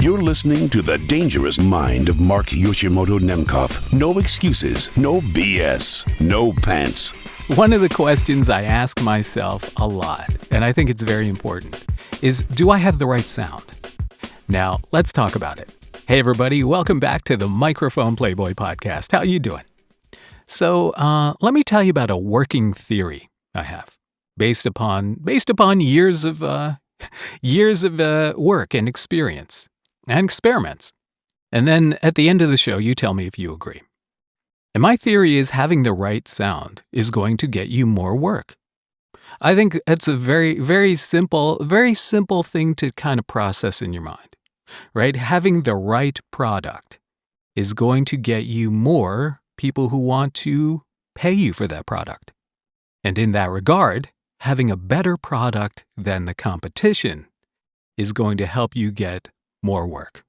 You're listening to The Dangerous Mind of Mark Yoshimoto Nemkov. No excuses, no BS, no pants. One of the questions I ask myself a lot, and I think it's very important, is do I have the right sound? Now, let's talk about it. Hey everybody, welcome back to the Microphone Playboy podcast. How you doing? So, let me tell you about a working theory I have based upon years of work and experience and experiments. And then at the end of the show, you tell me if you agree. And my theory is having the right sound is going to get you more work. I think it's a very, very simple thing to kind of process in your mind, right? Having the right product is going to get you more people who want to pay you for that product. And in that regard, having a better product than the competition is going to help you get more work.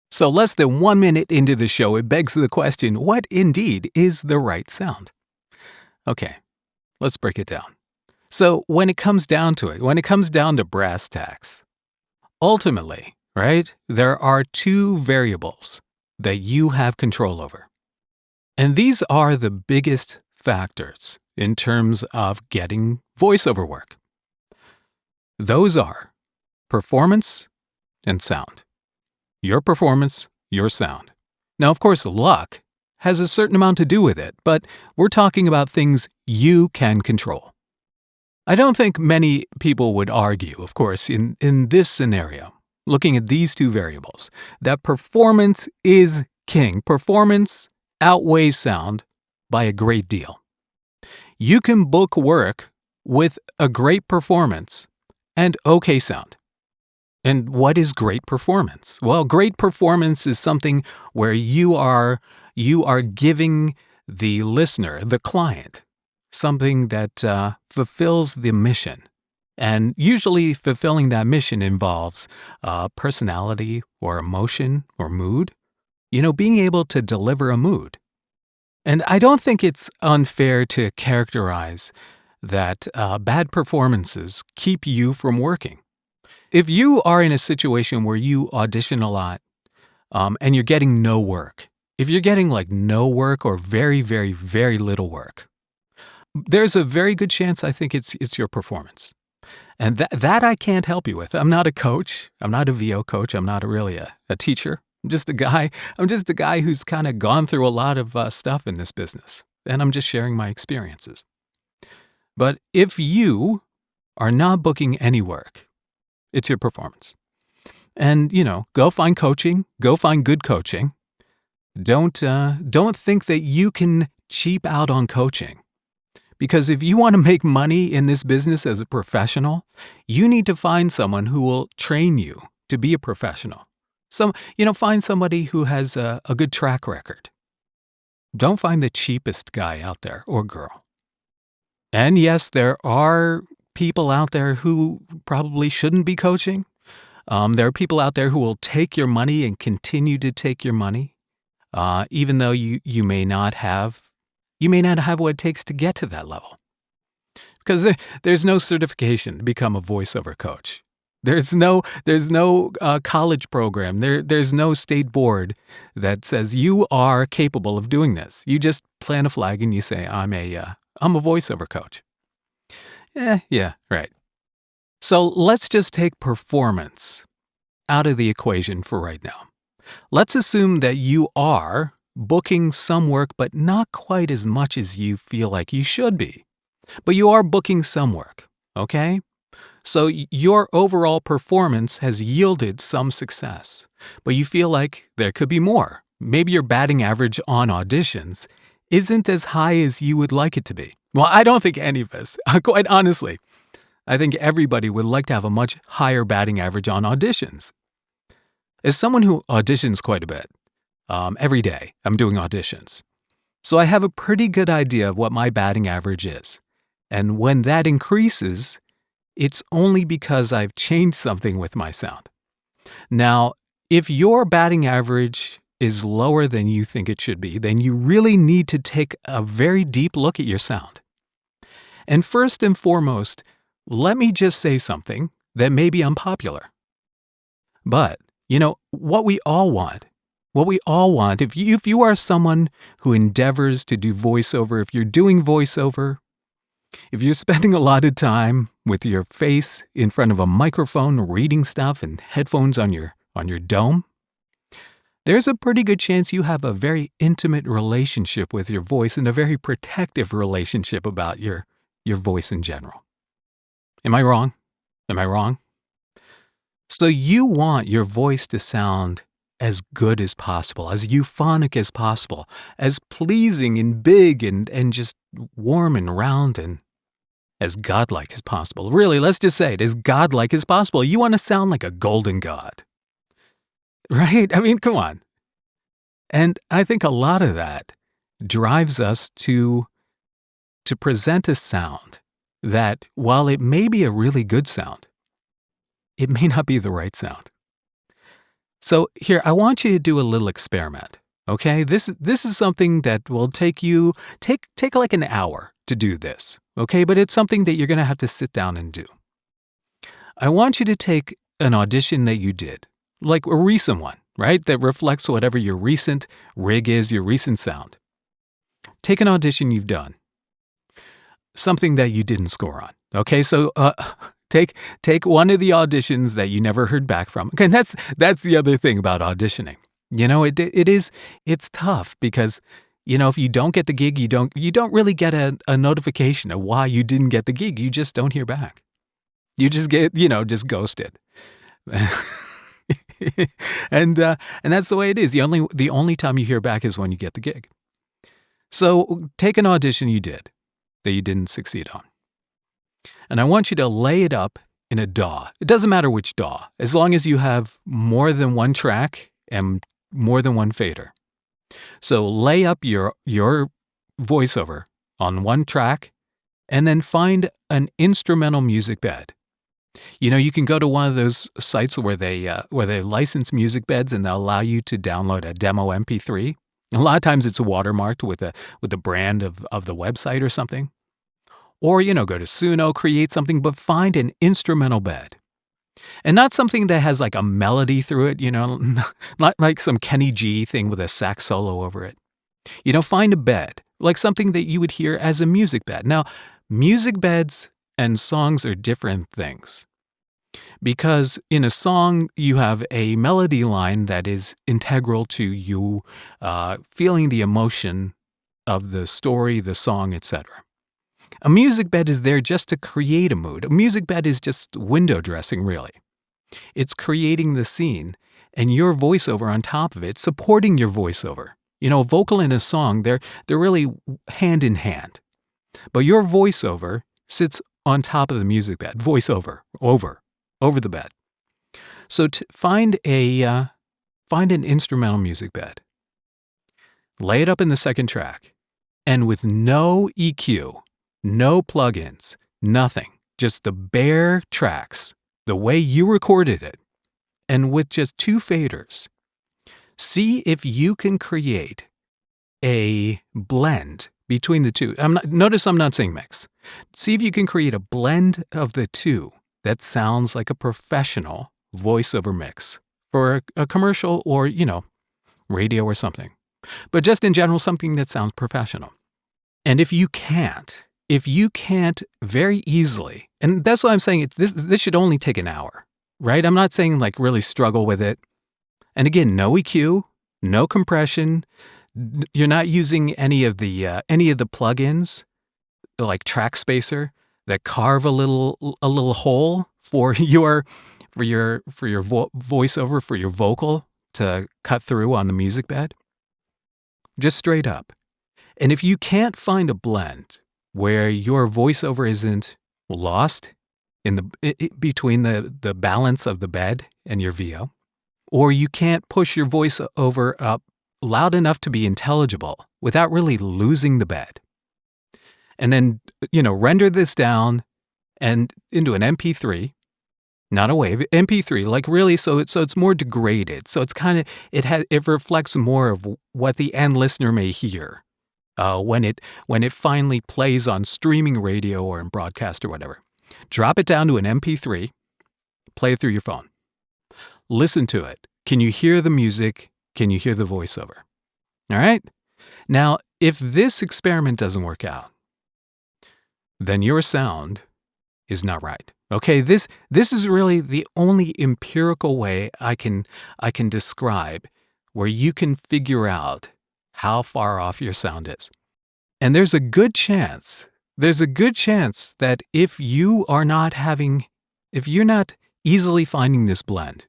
So less than 1 minute into the show, it begs the question, what indeed is the right sound? Okay, let's break it down. So when it comes down to brass tacks, ultimately, right, there are two variables that you have control over. And these are the biggest factors in terms of getting voiceover work. Those are performance and sound. Your performance, your sound. Now, of course, luck has a certain amount to do with it, but we're talking about things you can control. I don't think many people would argue, of course, in this scenario, looking at these two variables, that performance is king. Performance outweighs sound by a great deal. You can book work with a great performance and okay sound. And what is great performance? Well, great performance is something where you are giving the listener, the client, something that fulfills the mission. And usually fulfilling that mission involves personality or emotion or mood. Being able to deliver a mood. And I don't think it's unfair to characterize that bad performances keep you from working. If you are in a situation where you audition a lot and you're getting no work, if you're getting like no work or very, very, very little work, there's a very good chance I think it's your performance. And that I can't help you with. I'm not a coach. I'm not a VO coach. I'm not really a teacher. I'm just a guy who's kind of gone through a lot of stuff in this business. And I'm just sharing my experiences. But if you are not booking any work, it's your performance. And, go find coaching. Go find good coaching. Don't think that you can cheap out on coaching. Because if you want to make money in this business as a professional, you need to find someone who will train you to be a professional. Find somebody who has a good track record. Don't find the cheapest guy out there or girl. And yes, there are people out there who probably shouldn't be coaching. There are people out there who will take your money and continue to take your money, even though you may not have what it takes to get to that level. Because there's no certification to become a voiceover coach. There's no college program. There's no state board that says you are capable of doing this. You just plant a flag and you say, I'm a voiceover coach. Yeah, right. So let's just take performance out of the equation for right now. Let's assume that you are booking some work, but not quite as much as you feel like you should be. But you are booking some work, okay? So your overall performance has yielded some success, but you feel like there could be more. Maybe your batting average on auditions isn't as high as you would like it to be. Well, I don't think any of us, quite honestly, I think everybody would like to have a much higher batting average on auditions. As someone who auditions quite a bit, every day I'm doing auditions. So I have a pretty good idea of what my batting average is. And when that increases, it's only because I've changed something with my sound. Now, if your batting average is lower than you think it should be, then you really need to take a very deep look at your sound. And first and foremost, let me just say something that may be unpopular. But What we all want, if you are someone who endeavors to do voiceover, if you're doing voiceover, if you're spending a lot of time with your face in front of a microphone reading stuff and headphones on your dome, there's a pretty good chance you have a very intimate relationship with your voice and a very protective relationship about your voice in general. Am I wrong? Am I wrong? So you want your voice to sound as good as possible, as euphonic as possible, as pleasing and big and just warm and round and as godlike as possible. Really, let's just say it, as godlike as possible. You want to sound like a golden god, right? I mean, come on. And I think a lot of that drives us to present a sound that, while it may be a really good sound, it may not be the right sound. So here, I want you to do a little experiment, okay? This is something that will take like an hour to do this, okay? But it's something that you're going to have to sit down and do. I want you to take an audition that you did, like a recent one, right? That reflects whatever your recent rig is, your recent sound. Take an audition you've done, something that you didn't score on, okay? So Take one of the auditions that you never heard back from. Okay, that's the other thing about auditioning. It's tough because, if you don't get the gig, you don't really get a notification of why you didn't get the gig. You just don't hear back. You just get, just ghosted. and that's the way it is. The only time you hear back is when you get the gig. So take an audition you did that you didn't succeed on. And I want you to lay it up in a DAW. It doesn't matter which DAW, as long as you have more than one track and more than one fader. So lay up your voiceover on one track and then find an instrumental music bed. You can go to one of those sites where they license music beds and they'll allow you to download a demo MP3. A lot of times it's watermarked with the brand of the website or something. Or, go to Suno, create something, but find an instrumental bed. And not something that has like a melody through it, not like some Kenny G thing with a sax solo over it. Find a bed, like something that you would hear as a music bed. Now, music beds and songs are different things. Because in a song, you have a melody line that is integral to you feeling the emotion of the story, the song, etc. A music bed is there just to create a mood. A music bed is just window dressing, really. It's creating the scene and your voiceover on top of it, supporting your voiceover. A vocal in a song, they're really hand in hand. But your voiceover sits on top of the music bed, voiceover, over the bed. So find an instrumental music bed. Lay it up in the second track, and with no EQ, no plugins, nothing, just the bare tracks, the way you recorded it, and with just two faders, see if you can create a blend between the two. Notice I'm not saying mix. See if you can create a blend of the two that sounds like a professional voiceover mix for a commercial or, radio or something. But just in general, something that sounds professional. And if you can't very easily, and that's why I'm saying this should only take an hour, right? I'm not saying like really struggle with it. And again, no EQ, no compression. You're not using any of the plugins, like Track Spacer, that carve a little hole for your voiceover, for your vocal to cut through on the music bed. Just straight up. And if you can't find a blend where your voiceover isn't lost in between the balance of the bed and your VO, or you can't push your voiceover up loud enough to be intelligible without really losing the bed, and then render this down and into an MP3, not a WAV, MP3, like really, so it's more degraded. So it's kind of it reflects more of what the end listener may hear. When it finally plays on streaming radio or in broadcast or whatever. Drop it down to an MP3, play it through your phone. Listen to it. Can you hear the music? Can you hear the voiceover? All right? Now, if this experiment doesn't work out, then your sound is not right. Okay, this is really the only empirical way I can describe where you can figure out how far off your sound is. And there's a good chance that if you're not easily finding this blend,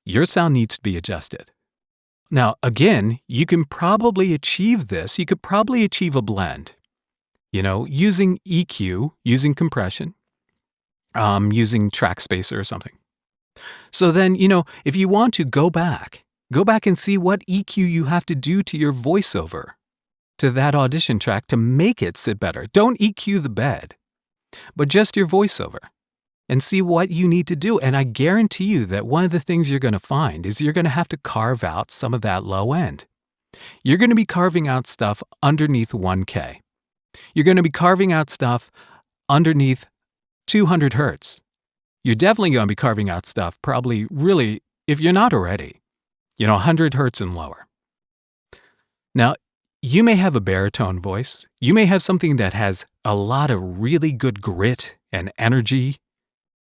your sound needs to be adjusted. Now, again, you can probably achieve this. You could probably achieve a blend, using EQ, using compression, using track spacer or something. So then, if you want to go back and see what EQ you have to do to your voiceover, to that audition track to make it sit better. Don't EQ the bed, but just your voiceover, and see what you need to do. And I guarantee you that one of the things you're going to find is you're going to have to carve out some of that low end. You're going to be carving out stuff underneath 1K. You're going to be carving out stuff underneath 200 hertz. You're definitely going to be carving out stuff probably really, if you're not already, 100 hertz and lower. Now, you may have a baritone voice. You may have something that has a lot of really good grit and energy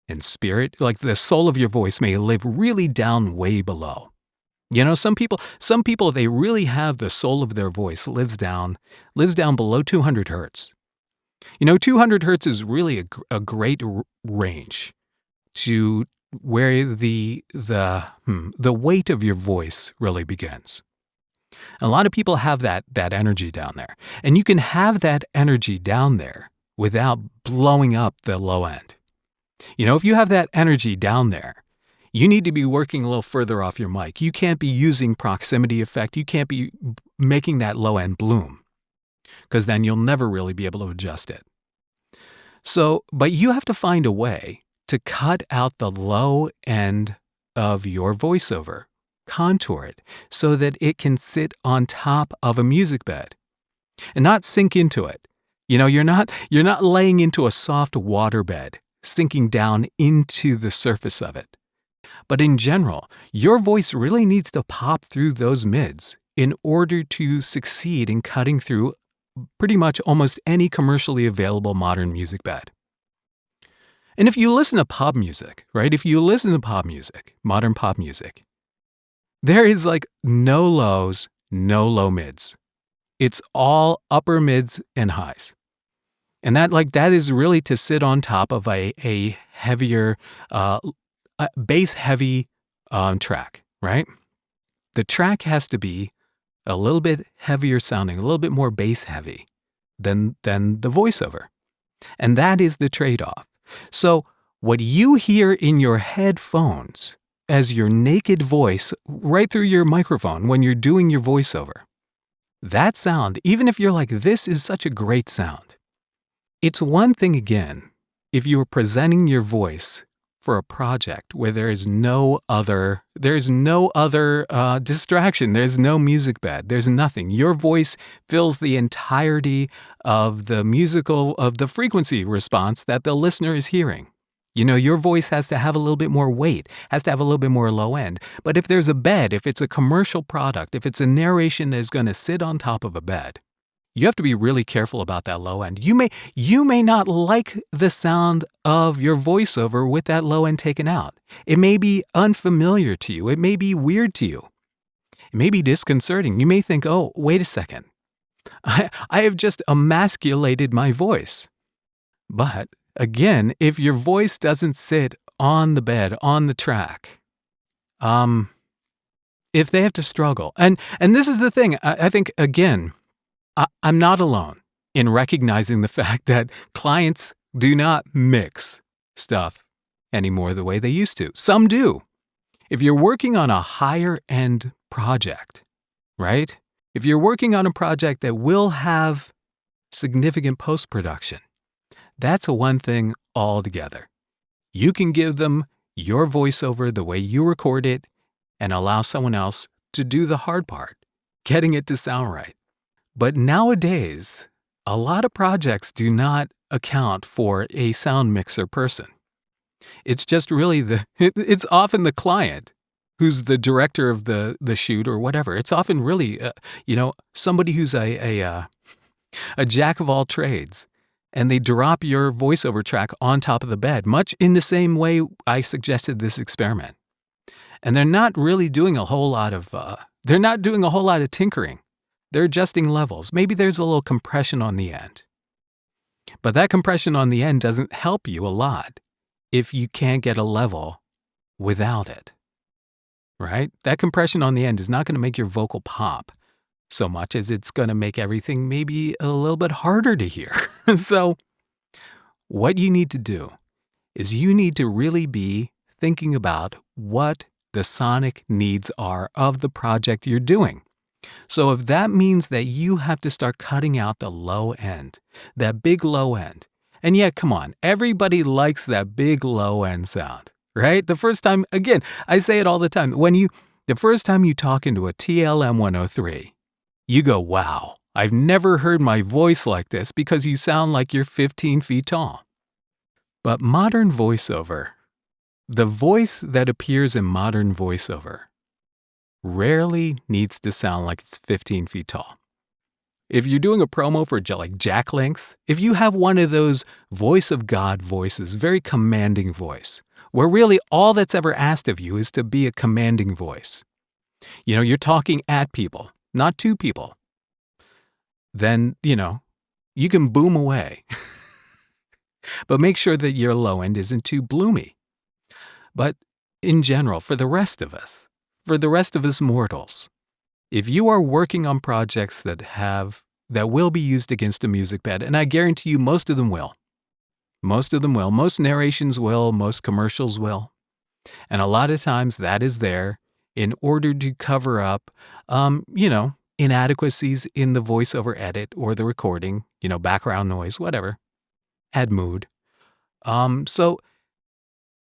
and spirit. Like the soul of your voice may live really down way below. Some people, they really have the soul of their voice lives down below 200 hertz. 200 hertz is really a great range to where the weight of your voice really begins. A lot of people have that energy down there, and you can have that energy down there without blowing up the low end. If you have that energy down there, you need to be working a little further off your mic. You can't be using proximity effect. You can't be making that low end bloom, because then you'll never really be able to adjust it. So, but you have to find a way to cut out the low end of your voiceover, contour it so that it can sit on top of a music bed and not sink into it. You're not laying into a soft water bed, sinking down into the surface of it. But in general, your voice really needs to pop through those mids in order to succeed in cutting through pretty much almost any commercially available modern music bed. And if you listen to pop music, right? If you listen to pop music, modern pop music, there is like no lows, no low mids. It's all upper mids and highs. And that is really to sit on top of a heavier, bass heavy track, right? The track has to be a little bit heavier sounding, a little bit more bass heavy than the voiceover. And that is the trade-off. So what you hear in your headphones as your naked voice right through your microphone when you're doing your voiceover, that sound, even if you're like, this is such a great sound, it's one thing again if you're presenting your voice for a project where there's no other distraction. There's no music bed. There's nothing. Your voice fills the entirety of the frequency response that the listener is hearing. Your voice has to have a little bit more weight, has to have a little bit more low end. But if there's a bed, if it's a commercial product, if it's a narration that's going to sit on top of a bed, you have to be really careful about that low end. You may not like the sound of your voiceover with that low end taken out. It may be unfamiliar to you. It may be weird to you. It may be disconcerting. You may think, oh, wait a second. I have just emasculated my voice. But again, if your voice doesn't sit on the bed, on the track, if they have to struggle, and this is the thing, I think, again, I'm not alone in recognizing the fact that clients do not mix stuff anymore the way they used to. Some do. If you're working on a higher end project, right? If you're working on a project that will have significant post-production, that's one thing altogether. You can give them your voiceover the way you record it and allow someone else to do the hard part, getting it to sound right. But nowadays, a lot of projects do not account for a sound mixer person. It's just really it's often the client who's the director of the shoot or whatever. It's often really, somebody who's a jack of all trades, and they drop your voiceover track on top of the bed, much in the same way I suggested this experiment. And they're not really doing a whole lot of tinkering. They're adjusting levels. Maybe there's a little compression on the end. But that compression on the end doesn't help you a lot if you can't get a level without it, right? That compression on the end is not going to make your vocal pop so much as it's going to make everything maybe a little bit harder to hear. So what you need to do is you need to really be thinking about what the sonic needs are of the project you're doing. So if that means that you have to start cutting out the low end, that big low end, and yeah, come on, everybody likes that big low end sound, right? The first time, again, I say it all the time, the first time you talk into a TLM 103, you go, wow, I've never heard my voice like this, because you sound like you're 15 feet tall. But modern voiceover, the voice that appears in modern voiceover, rarely needs to sound like it's 15 feet tall. If you're doing a promo for like Jack Links, if you have one of those voice of God voices, very commanding voice, where really all that's ever asked of you is to be a commanding voice, you're talking at people, not to people, then, you can boom away. But make sure that your low end isn't too bloomy. But in general, for the rest of us mortals, if you are working on projects that will be used against a music bed, and I guarantee you most of them will. Most narrations will, most commercials will. And a lot of times that is there in order to cover up, inadequacies in the voiceover edit or the recording, background noise, whatever. Add mood. So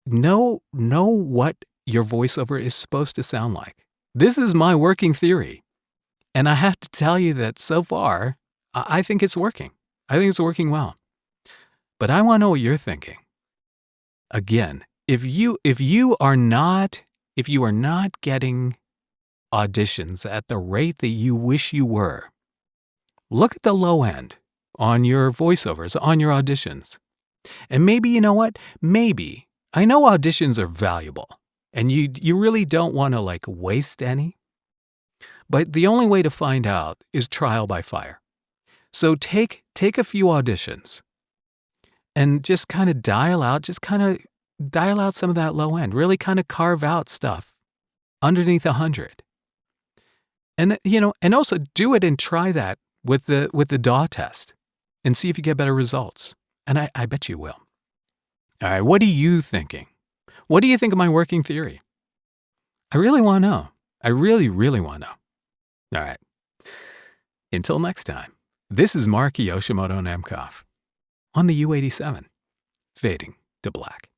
know what your voiceover is supposed to sound like. This is my working theory. And I have to tell you that so far, I think it's working. I think it's working well. But I want to know what you're thinking. Again, if you are not getting auditions at the rate that you wish you were, look at the low end on your voiceovers, on your auditions. And maybe, you know what? Maybe, I know auditions are valuable, and you really don't want to waste any. But the only way to find out is trial by fire. So take a few auditions and just kind of dial out some of that low end, really kind of carve out stuff underneath 100. And, and also do it and try that with the DAW test and see if you get better results. And I bet you will. All right, what are you thinking? What do you think of my working theory? I really want to know. I really, really want to know. All right. Until next time, this is Mark Yoshimoto Nemcoff on the U87, fading to black.